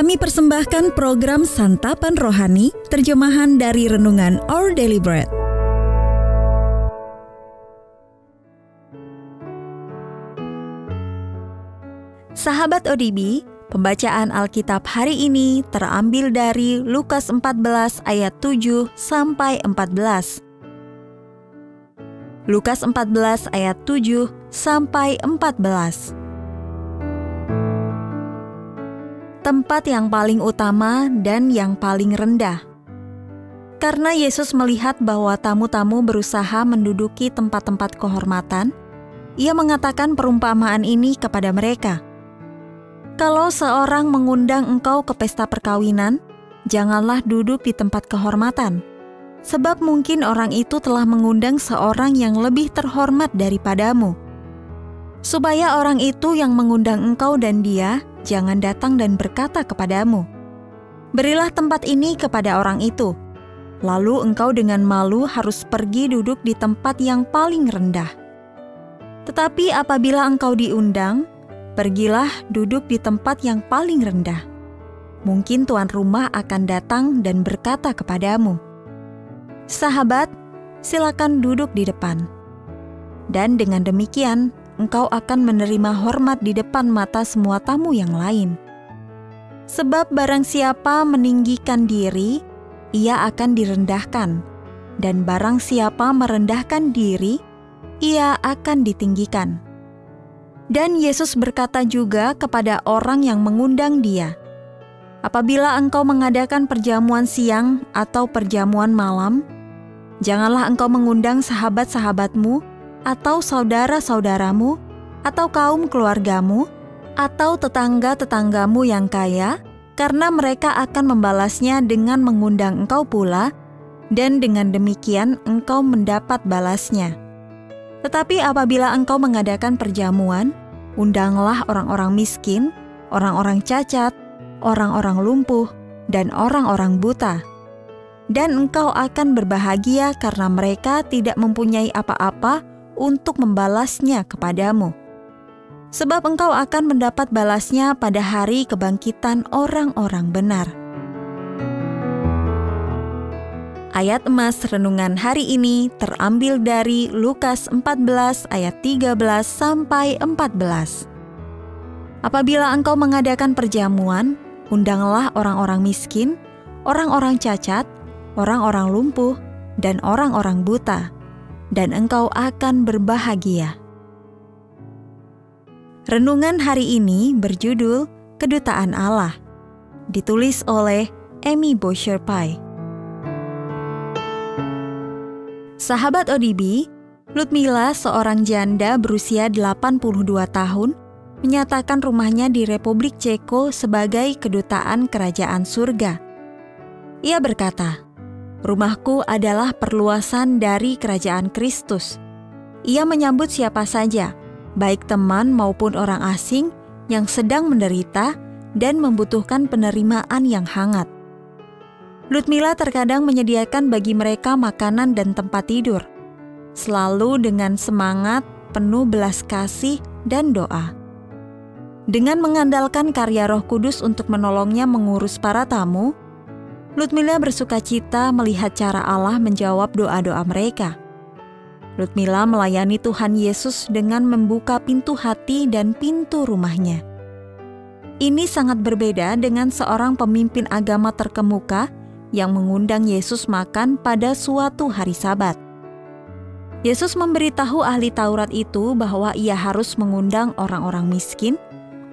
Kami persembahkan program Santapan Rohani, terjemahan dari Renungan Our Daily Bread. Sahabat ODB, pembacaan Alkitab hari ini terambil dari Lukas 14 ayat 7 sampai 14. Lukas 14 ayat 7 sampai 14. Tempat yang paling utama dan yang paling rendah. Karena Yesus melihat bahwa tamu-tamu berusaha menduduki tempat-tempat kehormatan, Ia mengatakan perumpamaan ini kepada mereka. Kalau seorang mengundang engkau ke pesta perkawinan, janganlah duduk di tempat kehormatan, sebab mungkin orang itu telah mengundang seorang yang lebih terhormat daripadamu. Supaya orang itu yang mengundang engkau dan dia jangan datang dan berkata kepadamu, "Berilah tempat ini kepada orang itu." Lalu engkau dengan malu harus pergi duduk di tempat yang paling rendah. Tetapi apabila engkau diundang, pergilah duduk di tempat yang paling rendah. Mungkin tuan rumah akan datang dan berkata kepadamu, "Sahabat, silakan duduk di depan." Dan dengan demikian, engkau akan menerima hormat di depan mata semua tamu yang lain. Sebab barang siapa meninggikan diri, ia akan direndahkan, dan barang siapa merendahkan diri, ia akan ditinggikan. Dan Yesus berkata juga kepada orang yang mengundang dia, "Apabila engkau mengadakan perjamuan siang atau perjamuan malam, janganlah engkau mengundang sahabat-sahabatmu, atau saudara-saudaramu, atau kaum keluargamu, atau tetangga-tetanggamu yang kaya, karena mereka akan membalasnya dengan mengundang engkau pula, dan dengan demikian engkau mendapat balasnya. Tetapi apabila engkau mengadakan perjamuan, undanglah orang-orang miskin, orang-orang cacat, orang-orang lumpuh, dan orang-orang buta. Dan engkau akan berbahagia karena mereka tidak mempunyai apa-apa untuk membalasnya kepadamu. Sebab engkau akan mendapat balasnya pada hari kebangkitan orang-orang benar." Ayat emas renungan hari ini terambil dari Lukas 14 ayat 13 sampai 14. Apabila engkau mengadakan perjamuan, undanglah orang-orang miskin, orang-orang cacat, orang-orang lumpuh, dan orang-orang buta, dan engkau akan berbahagia. Renungan hari ini berjudul Kedutaan Allah, ditulis oleh Amy Boescher-Pai. Sahabat ODB, Ludmila, seorang janda berusia 82 tahun, menyatakan rumahnya di Republik Ceko sebagai kedutaan kerajaan surga. Ia berkata, "Rumahku adalah perluasan dari kerajaan Kristus." Ia menyambut siapa saja, baik teman maupun orang asing yang sedang menderita dan membutuhkan penerimaan yang hangat. Ludmila terkadang menyediakan bagi mereka makanan dan tempat tidur, selalu dengan semangat, penuh belas kasih dan doa. Dengan mengandalkan karya Roh Kudus untuk menolongnya mengurus para tamu, Ludmila bersukacita melihat cara Allah menjawab doa-doa mereka. Ludmila melayani Tuhan Yesus dengan membuka pintu hati dan pintu rumahnya. Ini sangat berbeda dengan seorang pemimpin agama terkemuka yang mengundang Yesus makan pada suatu hari Sabat. Yesus memberitahu ahli Taurat itu bahwa ia harus mengundang orang-orang miskin,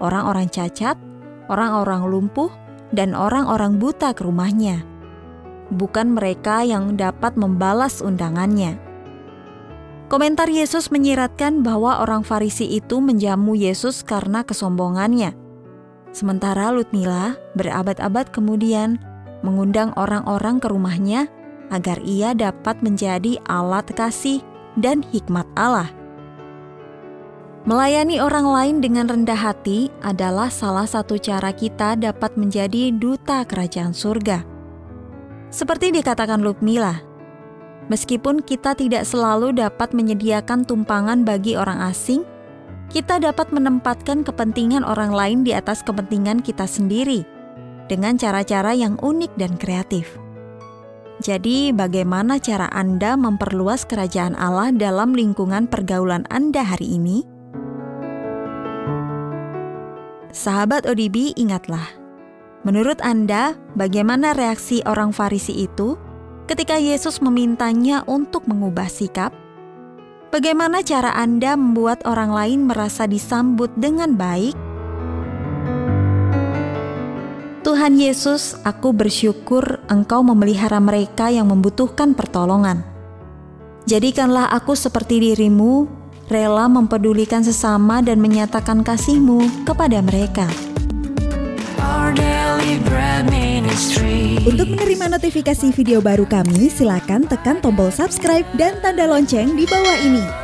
orang-orang cacat, orang-orang lumpuh, dan orang-orang buta ke rumahnya, bukan mereka yang dapat membalas undangannya. Komentar Yesus menyiratkan bahwa orang Farisi itu menjamu Yesus karena kesombongannya. Sementara Ludmila berabad-abad kemudian mengundang orang-orang ke rumahnya agar ia dapat menjadi alat kasih dan hikmat Allah. Melayani orang lain dengan rendah hati adalah salah satu cara kita dapat menjadi duta kerajaan surga. Seperti dikatakan Ludmila, meskipun kita tidak selalu dapat menyediakan tumpangan bagi orang asing, kita dapat menempatkan kepentingan orang lain di atas kepentingan kita sendiri. dengan cara-cara yang unik dan kreatif. Jadi, bagaimana cara Anda memperluas kerajaan Allah dalam lingkungan pergaulan Anda hari ini? Sahabat ODB, ingatlah, menurut Anda, bagaimana reaksi orang Farisi itu ketika Yesus memintanya untuk mengubah sikap? Bagaimana cara Anda membuat orang lain merasa disambut dengan baik? Tuhan Yesus, aku bersyukur Engkau memelihara mereka yang membutuhkan pertolongan. Jadikanlah aku seperti diri-Mu, rela mempedulikan sesama dan menyatakan kasih-Mu kepada mereka. Untuk menerima notifikasi video baru kami, silakan tekan tombol subscribe dan tanda lonceng di bawah ini.